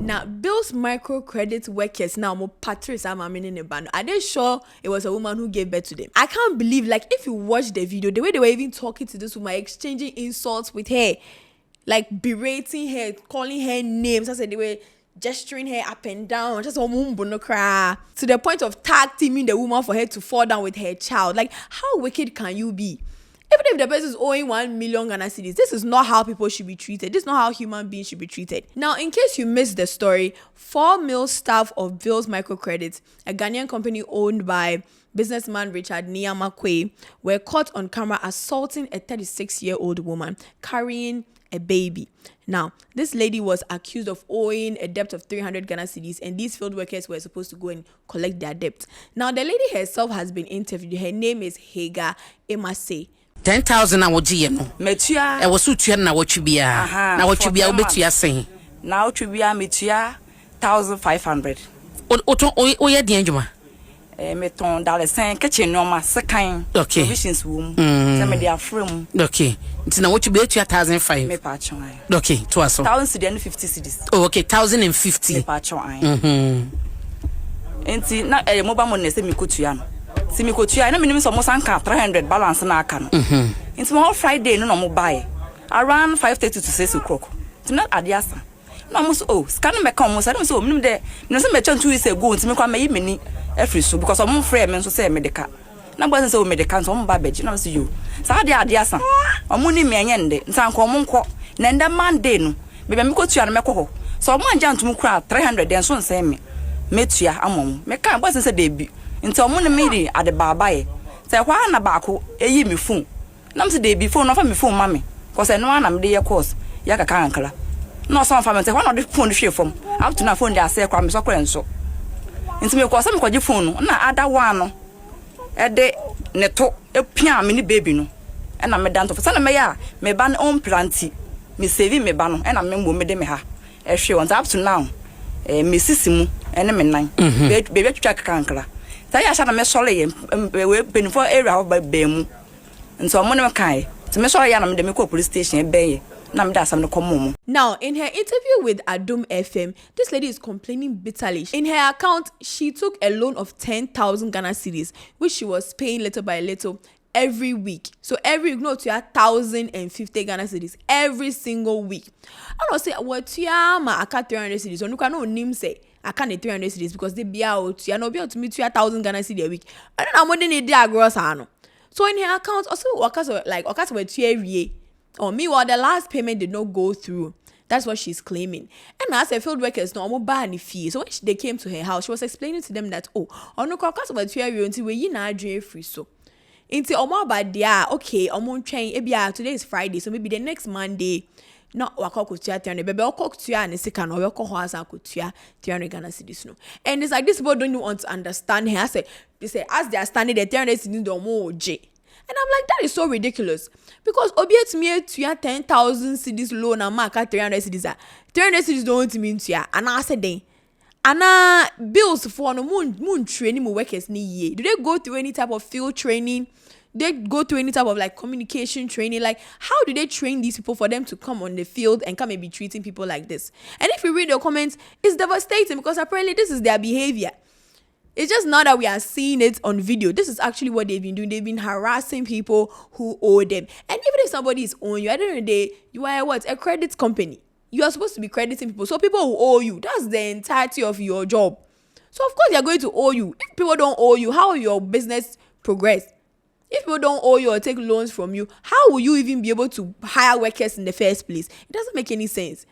Now, Bill's microcredit workers now more patrons are in the band. Are they sure it was a woman who gave birth to them? I can't believe, like, if you watch the video, the way they were even talking to this woman, exchanging insults with her, like berating her, calling her names. I said they were gesturing her up and down, just to the point of tag teaming the woman for her to fall down with her child. Like, how wicked can you be? Even if the person is owing 1 million Ghana cedis, this is not how people should be treated. This is not how human beings should be treated. Now, in case you missed the story, 4 mil staff of Bill's Microcredit, a Ghanaian company owned by businessman Richard Niamakwe, were caught on camera assaulting a 36-year-old woman carrying a baby. Now, this lady was accused of owing a debt of 300 Ghana cedis, and these field workers were supposed to go and collect their debt. Now, the lady herself has been interviewed. Her name is Hagar Emase. 10,000 na wogie no metua e wo so tua na wotwibia na wotwibia obetua sen na wotwibia metua 1500 o ye den adwuma meton dale sen kitchen no ma sekan okay provisions wo se me dia frem okay nti na wotwibia tua 1500 me pa chon okay to aso 1050 cedis oh okay 1050 me pa chon nti na mobile money se me kotua no si mi kotua na minim so mo sanka 300 balance na aka no nti mo Friday no mo buy around 5:30 to 6 o'clock nti na adiasa na mo so scan me kan mo say no so minim de no se me chan 2 weeks ago nti me kwa me yimeni every so because mo frɛ me so say medical na bo say medical so mo ba beji na so yo sa adiasa mo ni me anye nde nti anko mo nko na nda Monday no be me kotua no me kɔ so mo anja ntum kura 300 den so nsɛ me metua amom me kan bo say debi nti omo ne miri ade baabae se kwa na baako eyi mi phone nam se de bi phone no fa mi phone ma me ko se no na me de ye course ya kaka ankala no so fa me se kwa na de phone hwe fom up to na phone de ase kwa me so kore nso nti me ko se me kwaje phone na ada wa no e de ne to epia me ni baby no e na me danto fa na me ya me ba na on planti me save me ba no e na me mbo me de me ha e hwe won up to now me sisimu e ne me nan baby twitwa kaka ankala say I shall me sorry we been for area by bemu nso mo ne kai to me sorry ya na me dem ko police station be na me da sam no komo. Now, in her interview with Adum FM, this lady is complaining bitterly. In her account, she took a loan of 10,000 Ghana cedis, which she was paying little by little every week. So every week, no, to 1,050 Ghana cedis every single week. I don't say what to ma aka 300 cedis. So no can no name say I can't 300 cedis because they be out. You know, be able to meet 1,000 Ghana cedis a week. I don't know more than a gross ano. So in her account, also workers were every or meanwhile the last payment did not go through. That's what she's claiming. And as a field worker, no more buy any fee. So when they came to her house, she was explaining to them that no workers were until we na free so. Into omo ba dia okay, omo train ebia today is Friday, so maybe the next Monday. No, wako kutia 300. Bebe wako kutia ne sika no wako hoasa kutia 300 Ghana cedis no. And it's like this people don't want to understand her. They say as they are standing there 300 cedis do mo J. And I'm like, that is so ridiculous. Because obiet me to 10,000 cedis loan and mark 300 cedis. 300 cedis don't mean to ya. And I said then. And bills for no moon training my workers ni ye. Do they go through any type of field training? They go through any type of like communication training? Like, how do they train these people for them to come on the field and come and be treating people like this? And if you read the comments, it's devastating because apparently this is their behavior. It's just not that we are seeing it on video. This is actually what they've been doing. They've been harassing people who owe them. And even if somebody is owing you, at the end of the day, you are a credit company. You are supposed to be crediting people. So people who owe you, that's the entirety of your job. So of course they're going to owe you. If people don't owe you, how will your business progress? If people don't owe you or take loans from you, how will you even be able to hire workers in the first place? It doesn't make any sense.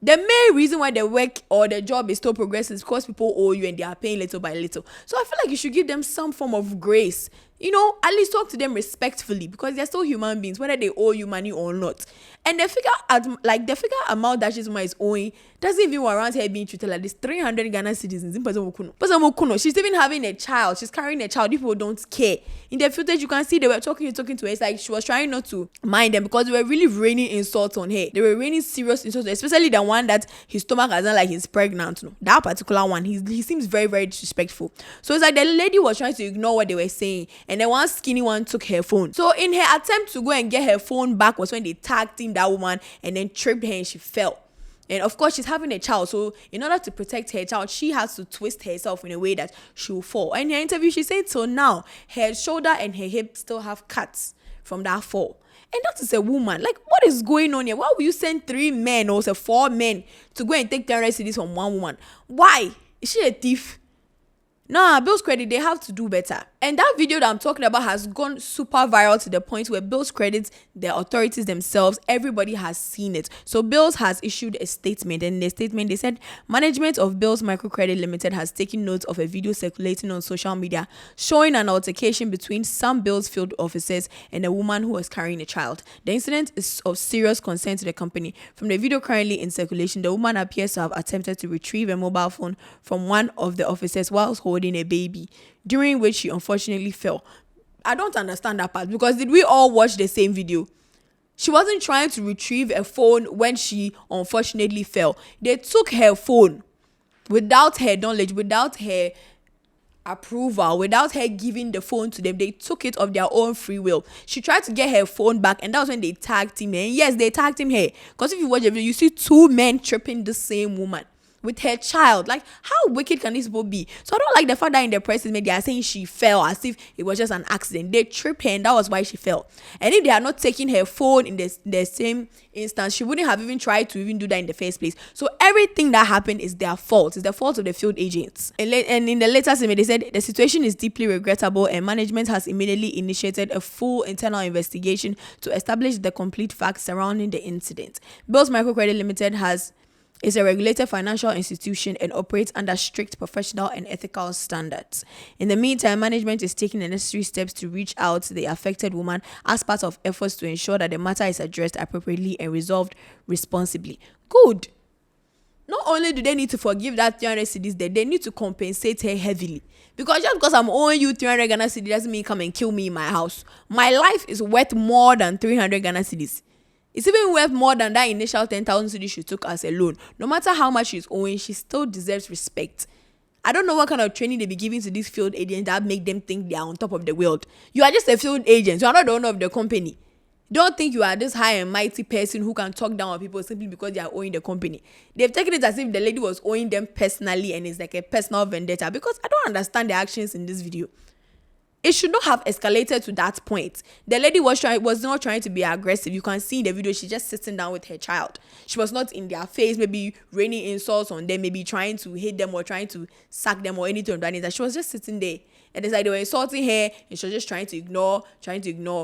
The main reason why the work or the job is still progressing is because people owe you and they are paying little by little. So I feel like you should give them some form of grace. You know, at least talk to them respectfully because they're still human beings, whether they owe you money or not. And the figure amount that this woman is owing doesn't even warrant her being treated like this. 300 Ghana citizens. She's even having a child. She's carrying a child. People don't care. In the footage, you can see they were talking to her. It's like she was trying not to mind them because they were really raining insults on her. They were raining serious insults, especially the one that his stomach has done like he's pregnant. No, that particular one, he seems very, very disrespectful. So it's like the lady was trying to ignore what they were saying. And then one skinny one took her phone. So in her attempt to go and get her phone back was when they tagged in that woman and then tripped her and she fell. And of course, she's having a child. So in order to protect her child, she has to twist herself in a way that she'll fall. And in her interview, she said so now her shoulder and her hip still have cuts from that fall. And that is a woman. Like, what is going on here? Why would you send 3 men or say 4 men to go and take 10 cedis from one woman? Why? Is she a thief? Nah, Bill's Credit, they have to do better. And that video that I'm talking about has gone super viral to the point where Bill's Credit, the authorities themselves, everybody has seen it. So Bill's has issued a statement, and in the statement they said management of Bill's Microcredit Limited has taken note of a video circulating on social media showing an altercation between some Bill's field officers and a woman who was carrying a child. The incident is of serious concern to the company. From the video currently in circulation, the woman appears to have attempted to retrieve a mobile phone from one of the officers whilst holding a baby, during which she unfortunately fell. I don't understand that part, because did we all watch the same video? She wasn't trying to retrieve a phone when she unfortunately fell. They took her phone without her knowledge, without her approval, without her giving the phone to them. They took it of their own free will. She tried to get her phone back, and that was when they tagged him. And yes, they tagged him here, because if you watch the video, you see 2 men tripping the same woman with her child. Like, how wicked can these people be? So I don't like the fact that in the press they are saying she fell as if it was just an accident. They tripped her and that was why she fell. And if they are not taking her phone in the same instance, she wouldn't have even tried to even do that in the first place. So everything that happened is their fault. It's the fault of the field agents. And in the later statement, they said the situation is deeply regrettable and management has immediately initiated a full internal investigation to establish the complete facts surrounding the incident. Bill's Microcredit Limited is a regulated financial institution and operates under strict professional and ethical standards. In the meantime, management is taking the necessary steps to reach out to the affected woman as part of efforts to ensure that the matter is addressed appropriately and resolved responsibly. Good. Not only do they need to forgive that 300 cedis, they need to compensate her heavily. Because just because I'm owing you 300 Ghana cedis doesn't mean come and kill me in my house. My life is worth more than 300 Ghana cedis. It's even worth more than that initial 10,000 cedis she took as a loan. No matter how much she's owing, she still deserves respect. I don't know what kind of training they be giving to these field agents that make them think they are on top of the world. You are just a field agent. You are not the owner of the company. Don't think you are this high and mighty person who can talk down on people simply because they are owing the company. They've taken it as if the lady was owing them personally and it's like a personal vendetta, because I don't understand the actions in this video. It should not have escalated to that point. The lady was not trying to be aggressive. You can see in the video, she's just sitting down with her child. She was not in their face, maybe raining insults on them, maybe trying to hit them or trying to sack them or anything of that nature. She was just sitting there. And it's like they were insulting her and she was just trying to ignore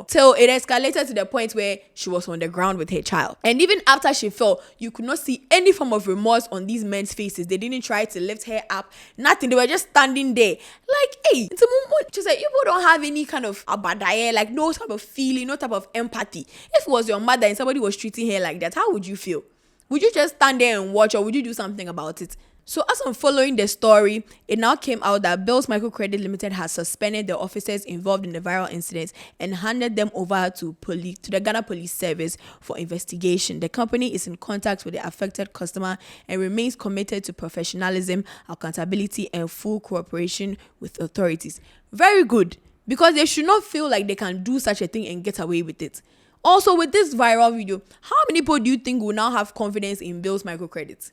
till it escalated to the point where she was on the ground with her child. And even after she fell, you could not see any form of remorse on these men's faces. They didn't try to lift her up, nothing. They were just standing there like, hey, it's a moment. She said, you don't have any kind of abadaye, like no type of feeling, no type of empathy. If it was your mother and somebody was treating her like that, how would you feel? Would you just stand there and watch, or would you do something about it? So as I'm following the story, it now came out that Bill's Microcredit Limited has suspended the officers involved in the viral incident and handed them over to the Ghana Police Service for investigation. The company is in contact with the affected customer and remains committed to professionalism, accountability, and full cooperation with authorities. Very good, because they should not feel like they can do such a thing and get away with it. Also, with this viral video, how many people do you think will now have confidence in Bill's Microcredit?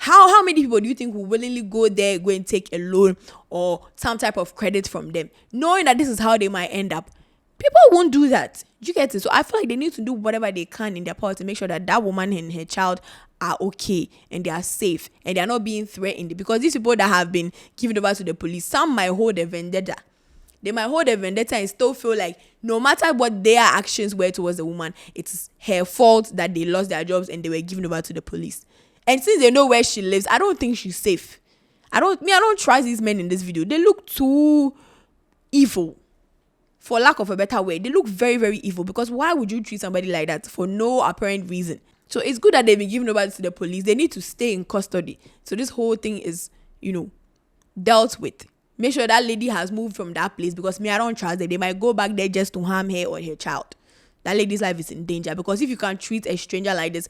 How many people do you think will willingly go and take a loan or some type of credit from them, knowing that this is how they might end up? People won't do that. Do you get it? So I feel like they need to do whatever they can in their power to make sure that that woman and her child are okay and they are safe and they are not being threatened. Because these people that have been given over to the police, some might hold a vendetta. They might hold a vendetta and still feel like no matter what their actions were towards the woman, it's her fault that they lost their jobs and they were given over to the police. And since they know where she lives, I don't think she's safe. I don't trust these men in this video. They look too evil, for lack of a better word. They look very, very evil, because why would you treat somebody like that for no apparent reason? So it's good that they've been given over to the police. They need to stay in custody. So this whole thing is, dealt with. Make sure that lady has moved from that place, because I don't trust them. They might go back there just to harm her or her child. That lady's life is in danger, because if you can't treat a stranger like this,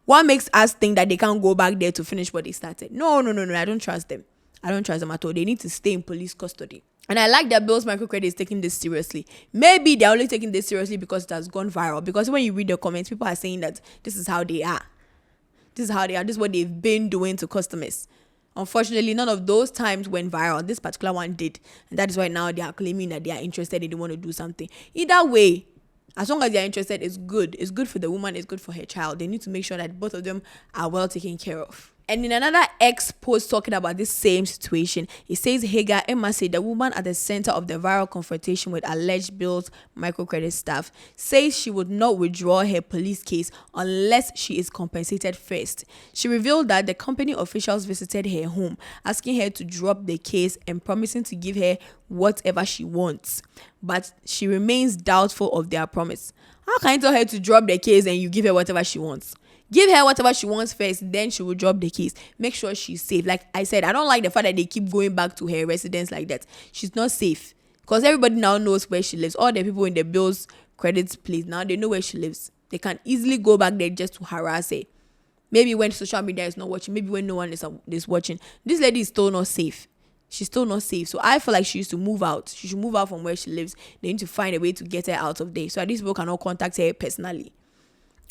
what makes us think that they can't go back there to finish what they started? No. I don't trust them. I don't trust them at all. They need to stay in police custody. And I like that Bill's Microcredit is taking this seriously. Maybe they're only taking this seriously because it has gone viral. Because when you read the comments, people are saying that this is how they are. This is how they are. This is what they've been doing to customers. Unfortunately, none of those times went viral. This particular one did. And that is why now they are claiming that they are interested. They want to do something. Either way, as long as they are interested, it's good. It's good for the woman. It's good for her child. They need to make sure that both of them are well taken care of. And in another X post talking about this same situation, it says Hagar Emma said the woman at the center of the viral confrontation with alleged Bill's microcredit staff says she would not withdraw her police case unless she is compensated first. She revealed that the company officials visited her home, asking her to drop the case and promising to give her whatever she wants. But she remains doubtful of their promise. How can you tell her to drop the case and you give her whatever she wants? Give her whatever she wants first, then she will drop the case. Make sure she's safe. Like I said, I don't like the fact that they keep going back to her residence like that. She's not safe. Because everybody now knows where she lives. All the people in the Bill's credit place, now they know where she lives. They can easily go back there just to harass her. Maybe when social media is not watching. Maybe when no one is watching. This lady is still not safe. She's still not safe. So I feel like she used to move out. She should move out from where she lives. They need to find a way to get her out of there. So at least people cannot contact her personally.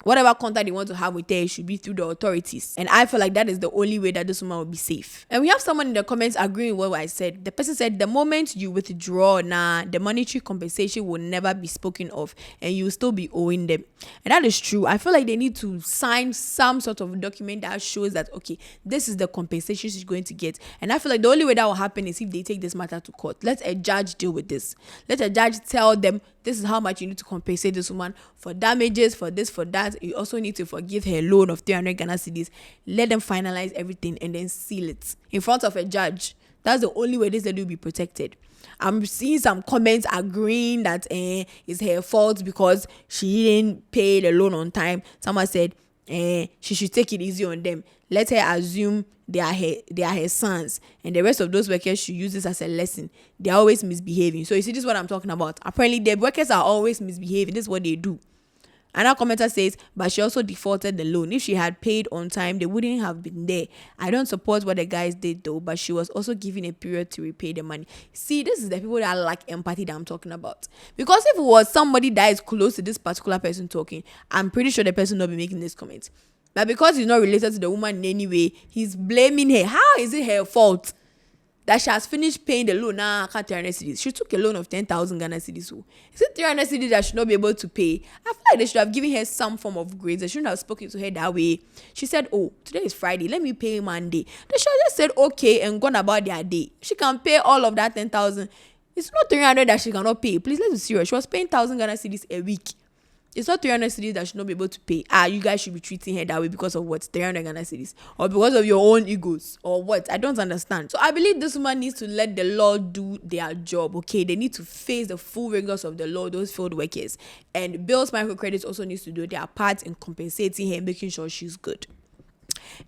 Whatever contact they want to have with her should be through the authorities. And I feel like that is the only way that this woman will be safe. And we have someone in the comments agreeing with what I said. The person said, the moment you withdraw, the monetary compensation will never be spoken of and you will still be owing them. And that is true. I feel like they need to sign some sort of document that shows that, okay, this is the compensation she's going to get. And I feel like the only way that will happen is if they take this matter to court. Let a judge deal with this. Let a judge tell them, this is how much you need to compensate this woman for damages, for this, for that. You also need to forgive her loan of 300 Ghana cedis. Let them finalize everything and then seal it in front of a judge. That's the only way this lady will be protected. I'm seeing some comments agreeing that it's her fault because she didn't pay the loan on time. Someone said she should take it easy on them. Let her assume they are her sons, and the rest of those workers should use this as a lesson. They are always misbehaving. So you see, this is what I'm talking about. Apparently, the workers are always misbehaving. This is what they do. Another commenter says, but she also defaulted the loan. If she had paid on time, they wouldn't have been there. I don't support what the guys did though, but she was also given a period to repay the money. See, this is the people that lack empathy that I'm talking about. Because if it was somebody that is close to this particular person talking, I'm pretty sure the person will not be making this comment. But because he's not related to the woman in any way, he's blaming her. How is it her fault that she has finished paying the loan? I can't 300 cedis. She took a loan of 10,000 Ghana cedis. So is it 300 cedis that she should not be able to pay? I feel like they should have given her some form of grace. They shouldn't have spoken to her that way. She said, oh, today is Friday. Let me pay Monday. They should have just said, okay, and gone about their day. She can pay all of that 10,000. It's not 300 that she cannot pay. Please, let's be serious. She was paying 1,000 Ghana cedis a week. It's not 300 cedis that should not be able to pay. You guys should be treating her that way because of what? 300 Ghana cedis. Or because of your own egos. Or what? I don't understand. So I believe this woman needs to let the law do their job. Okay, they need to face the full rigors of the law, those field workers. And Bill's microcredits also needs to do their part in compensating her, making sure she's good.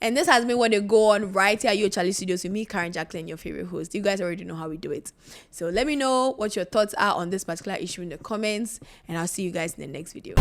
And this has been what they go on right here at Yo Charlie Studios with me, Karen Jacqueline, your favorite host. You guys already know how we do it. So let me know what your thoughts are on this particular issue in the comments, and I'll see you guys in the next video.